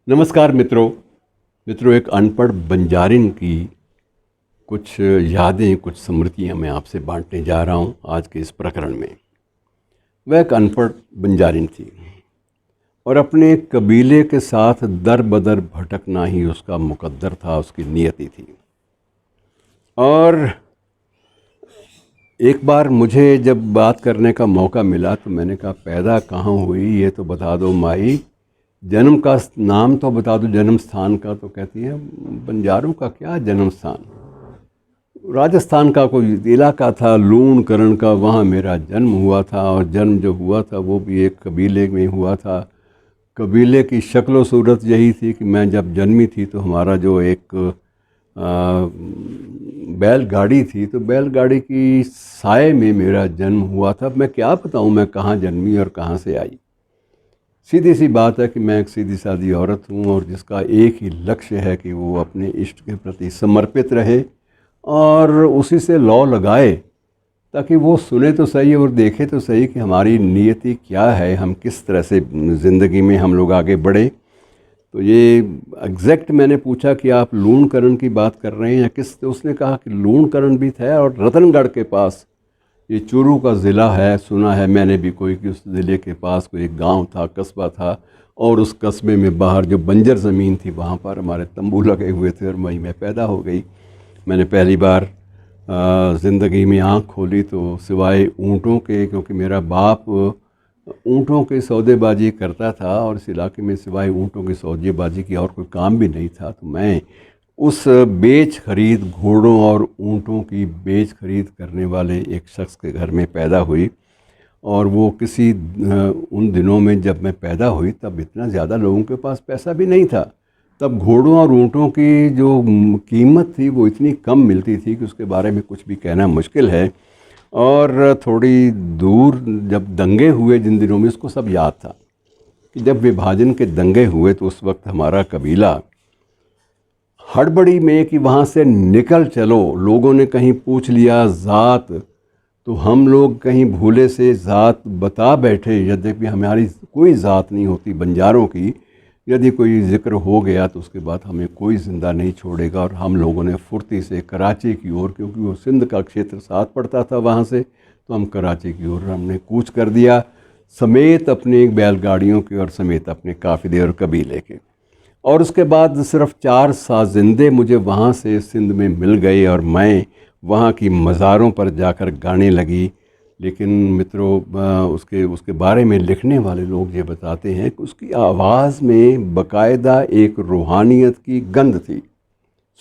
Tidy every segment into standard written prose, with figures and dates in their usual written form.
नमस्कार मित्रों। एक अनपढ़ बंजारिन की कुछ यादें, कुछ स्मृतियाँ मैं आपसे बांटने जा रहा हूँ आज के इस प्रकरण में। वह एक अनपढ़ बंजारिन थी और अपने कबीले के साथ दर बदर भटकना ही उसका मुकद्दर था, उसकी नियति थी। और एक बार मुझे जब बात करने का मौका मिला तो मैंने कहा, पैदा कहाँ हुई ये तो बता दो माई, जन्म का नाम तो बता दो, जन्म स्थान का। तो कहती है, बंजारों का क्या जन्म स्थान, राजस्थान का कोई इलाका था लूणकरण का, वहाँ मेरा जन्म हुआ था। और जन्म जो हुआ था वो भी एक कबीले में हुआ था। कबीले की शक्ल सूरत यही थी कि मैं जब जन्मी थी तो हमारा जो एक बैलगाड़ी थी, तो बैलगाड़ी की साए में मेरा जन्म हुआ था। मैं क्या बताऊँ मैं कहाँ जन्मी और कहाँ से आई। सीधी सी बात है कि मैं एक सीधी सादी औरत हूँ और जिसका एक ही लक्ष्य है कि वो अपने इष्ट के प्रति समर्पित रहे और उसी से लौ लगाए, ताकि वो सुने तो सही और देखे तो सही कि हमारी नियति क्या है, हम किस तरह से ज़िंदगी में हम लोग आगे बढ़े। तो ये एग्जैक्ट मैंने पूछा कि आप लूणकरण की बात कर रहे हैं या किस, तो उसने कहा कि लूणकरण भी था और रतनगढ़ के पास, ये चूरू का ज़िला है, सुना है मैंने भी कोई कि उस ज़िले के पास कोई एक गांव था, कस्बा था, और उस कस्बे में बाहर जो बंजर ज़मीन थी वहाँ पर हमारे तंबू लगे हुए थे और वहीं मैं पैदा हो गई। मैंने पहली बार ज़िंदगी में आँख खोली तो सिवाय ऊँटों के, क्योंकि मेरा बाप ऊँटों की सौदेबाजी करता था और इस इलाके में सिवाय ऊँटों की सौदेबाजी की और कोई काम भी नहीं था, तो मैं उस बेच खरीद घोड़ों और ऊँटों की बेच खरीद करने वाले एक शख्स के घर में पैदा हुई। और वो किसी उन दिनों में जब मैं पैदा हुई तब इतना ज़्यादा लोगों के पास पैसा भी नहीं था। तब घोड़ों और ऊँटों की जो कीमत थी वो इतनी कम मिलती थी कि उसके बारे में कुछ भी कहना मुश्किल है। और थोड़ी दूर जब दंगे हुए जिन दिनों में, उसको सब याद था कि जब विभाजन के दंगे हुए तो उस वक्त हमारा कबीला हड़बड़ी में कि वहाँ से निकल चलो, लोगों ने कहीं पूछ लिया ज़ात, तो हम लोग कहीं भूले से ज़ात बता बैठे, यद्यपि हमारी कोई ज़ात नहीं होती बंजारों की। यदि कोई ज़िक्र हो गया तो उसके बाद हमें कोई ज़िंदा नहीं छोड़ेगा। और हम लोगों ने फुर्ती से कराची की ओर, क्योंकि वो सिंध का क्षेत्र साथ पड़ता था वहाँ से, तो हम कराची की ओर हमने कूच कर दिया, समेत अपने बैलगाड़ियों के और समेत अपने काफ़िले और कबीले के। और उसके बाद सिर्फ 4 साजिंदे मुझे वहाँ से सिंध में मिल गए और मैं वहाँ की मज़ारों पर जाकर गाने लगी। लेकिन मित्रों, उसके उसके बारे में लिखने वाले लोग ये बताते हैं कि उसकी आवाज़ में बाकायदा एक रूहानियत की गंध थी,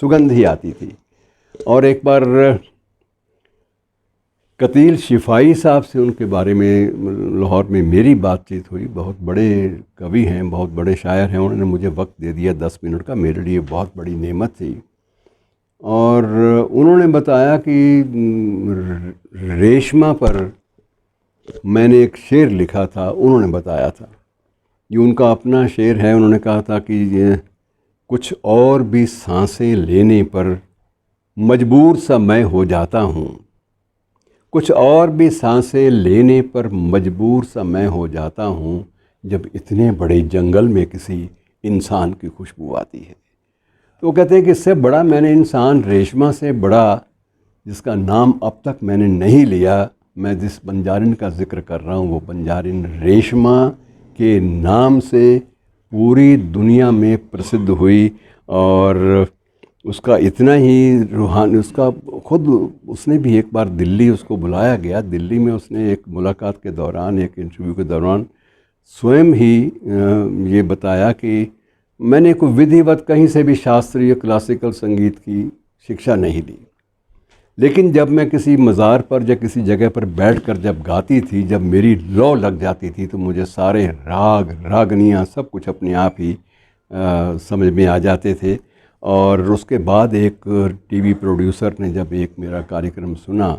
सुगंध ही आती थी। और एक बार कतील शिफाई साहब से उनके बारे में लाहौर में मेरी बातचीत हुई। बहुत बड़े कवि हैं, बहुत बड़े शायर हैं। उन्होंने मुझे वक्त दे दिया 10 मिनट का, मेरे लिए बहुत बड़ी नेमत थी। और उन्होंने बताया कि रेशमा पर मैंने एक शेर लिखा था, उन्होंने बताया था। ये उनका अपना शेर है। उन्होंने कहा था कि ये कुछ और भी सांसें लेने पर मजबूर सा मैं हो जाता हूँ, कुछ और भी सांसें लेने पर मजबूर सा मैं हो जाता हूँ, जब इतने बड़े जंगल में किसी इंसान की खुशबू आती है। तो वो कहते हैं कि इससे बड़ा मैंने इंसान, रेशमा से बड़ा, जिसका नाम अब तक मैंने नहीं लिया, मैं जिस बंजारिन का जिक्र कर रहा हूँ वो बंजारिन रेशमा के नाम से पूरी दुनिया में प्रसिद्ध हुई। और उसका इतना ही रूहानी, उसका खुद, उसने भी एक बार दिल्ली उसको बुलाया गया। दिल्ली में उसने एक मुलाकात के दौरान, एक इंटरव्यू के दौरान स्वयं ही ये बताया कि मैंने कोई विधिवत कहीं से भी शास्त्रीय क्लासिकल संगीत की शिक्षा नहीं ली, लेकिन जब मैं किसी मज़ार पर या किसी जगह पर बैठकर जब गाती थी, जब मेरी लौ लग जाती थी, तो मुझे सारे राग रागनियाँ सब कुछ अपने आप ही समझ में आ जाते थे। और उसके बाद एक टीवी प्रोड्यूसर ने जब एक मेरा कार्यक्रम सुना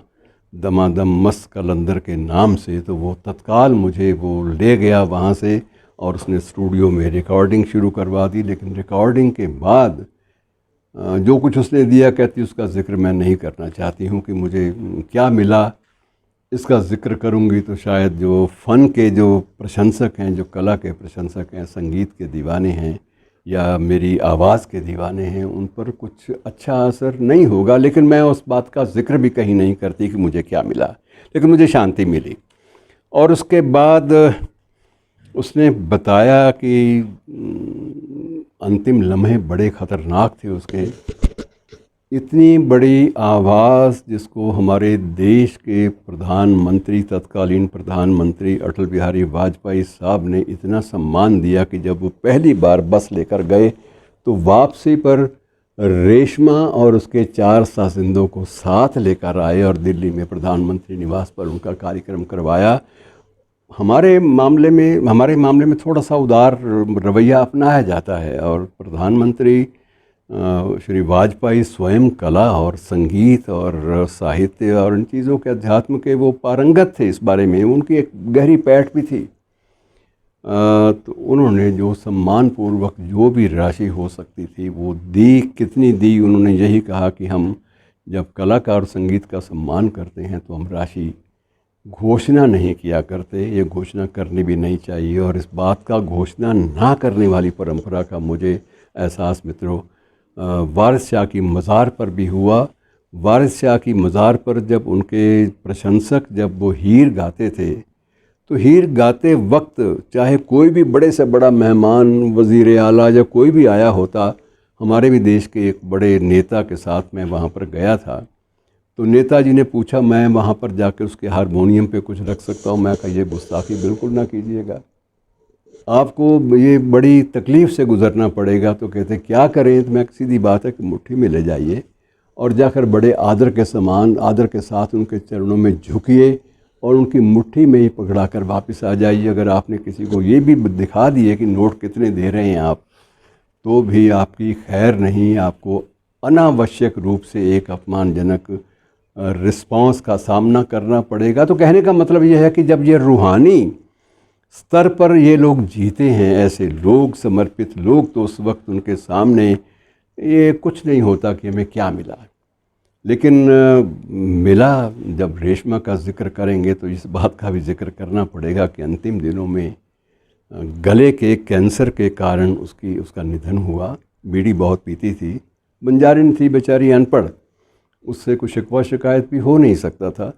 दमादम मस्त कलंदर के नाम से, तो वो तत्काल मुझे वो ले गया वहाँ से और उसने स्टूडियो में रिकॉर्डिंग शुरू करवा दी। लेकिन रिकॉर्डिंग के बाद जो कुछ उसने दिया, कहती उसका ज़िक्र मैं नहीं करना चाहती हूँ कि मुझे क्या मिला। इसका ज़िक्र करूँगी तो शायद जो फ़न के जो प्रशंसक हैं, जो कला के प्रशंसक हैं, संगीत के दीवाने हैं, या मेरी आवाज़ के दीवाने हैं उन पर कुछ अच्छा असर नहीं होगा, लेकिन मैं उस बात का ज़िक्र भी कहीं नहीं करती कि मुझे क्या मिला, लेकिन मुझे शांति मिली। और उसके बाद उसने बताया कि अंतिम लम्हे बड़े ख़तरनाक थे उसके। इतनी बड़ी आवाज़ जिसको हमारे देश के प्रधानमंत्री, तत्कालीन प्रधानमंत्री अटल बिहारी वाजपेयी साहब ने इतना सम्मान दिया कि जब वो पहली बार बस लेकर गए तो वापसी पर रेशमा और उसके 4 साजिंदों को साथ लेकर आए और दिल्ली में प्रधानमंत्री निवास पर उनका कार्यक्रम करवाया। हमारे मामले में थोड़ा सा उदार रवैया अपनाया जाता है, और प्रधानमंत्री श्री वाजपेयी स्वयं कला और संगीत और साहित्य और इन चीज़ों के, अध्यात्म के वो पारंगत थे। इस बारे में उनकी एक गहरी पैठ भी थी। तो उन्होंने जो सम्मानपूर्वक जो भी राशि हो सकती थी वो दी। कितनी दी? उन्होंने यही कहा कि हम जब कलाकार और संगीत का सम्मान करते हैं तो हम राशि घोषणा नहीं किया करते, ये घोषणा करनी भी नहीं चाहिए। और इस बात का घोषणा ना करने वाली परंपरा का मुझे एहसास मित्रों वारिस शाह की मज़ार पर भी हुआ। वारिस शाह की मज़ार पर जब उनके प्रशंसक जब वो हीर गाते थे तो हीर गाते वक्त चाहे कोई भी बड़े से बड़ा मेहमान, वज़ीर आला या कोई भी आया होता, हमारे भी देश के एक बड़े नेता के साथ मैं वहाँ पर गया था, तो नेताजी ने पूछा मैं वहाँ पर जाकर उसके हारमोनियम पे कुछ रख सकता हूँ? मैं कहा ये गुस्ताखी बिल्कुल ना कीजिएगा, आपको ये बड़ी तकलीफ़ से गुज़रना पड़ेगा। तो कहते क्या करें? तो मैं सीधी बात है कि मुट्ठी में ले जाइए और जाकर बड़े आदर के साथ उनके चरणों में झुकिए और उनकी मुट्ठी में ही पकड़ा कर वापस आ जाइए। अगर आपने किसी को ये भी दिखा दिए कि नोट कितने दे रहे हैं आप, तो भी आपकी खैर नहीं, आपको अनावश्यक रूप से एक अपमानजनक रिस्पांस का सामना करना पड़ेगा। तो कहने का मतलब यह है कि जब ये रूहानी स्तर पर ये लोग जीते हैं, ऐसे लोग, समर्पित लोग, तो उस वक्त उनके सामने ये कुछ नहीं होता कि हमें क्या मिला। लेकिन मिला, जब रेशमा का जिक्र करेंगे तो इस बात का भी जिक्र करना पड़ेगा कि अंतिम दिनों में गले के कैंसर के कारण उसका निधन हुआ। बीड़ी बहुत पीती थी, बंजारिन थी बेचारी, अनपढ़, उससे कुछ शिकवा शिकायत भी हो नहीं सकता था।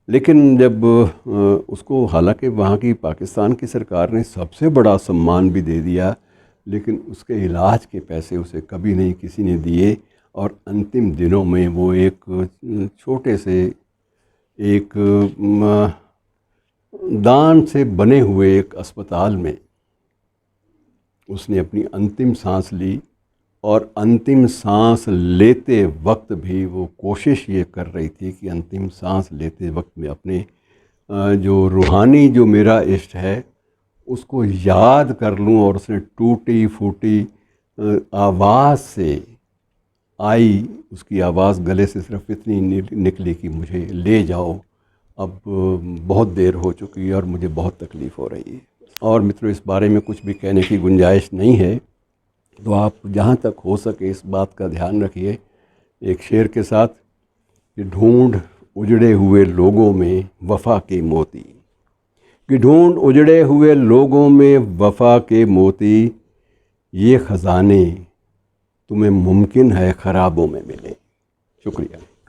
लेकिन जब उसको, हालांकि वहाँ की पाकिस्तान की सरकार ने सबसे बड़ा सम्मान भी दे दिया, लेकिन उसके इलाज के पैसे उसे कभी नहीं किसी ने दिए। और अंतिम दिनों में वो एक छोटे से एक दान से बने हुए एक अस्पताल में उसने अपनी अंतिम सांस ली। और अंतिम सांस लेते वक्त भी वो कोशिश ये कर रही थी कि अंतिम सांस लेते वक्त में अपने जो रूहानी, जो मेरा इष्ट है, उसको याद कर लूं। और उसने टूटी फूटी आवाज़ से आई, उसकी आवाज़ गले से सिर्फ इतनी निकली कि मुझे ले जाओ, अब बहुत देर हो चुकी है और मुझे बहुत तकलीफ़ हो रही है। और मित्रों, इस बारे में कुछ भी कहने की गुंजाइश नहीं है, तो आप जहाँ तक हो सके इस बात का ध्यान रखिए एक शेर के साथ कि ढूंढ उजड़े हुए लोगों में वफ़ा के मोती, कि ढूंढ उजड़े हुए लोगों में वफ़ा के मोती, ये ख़ज़ाने तुम्हें मुमकिन है ख़राबों में मिले। शुक्रिया।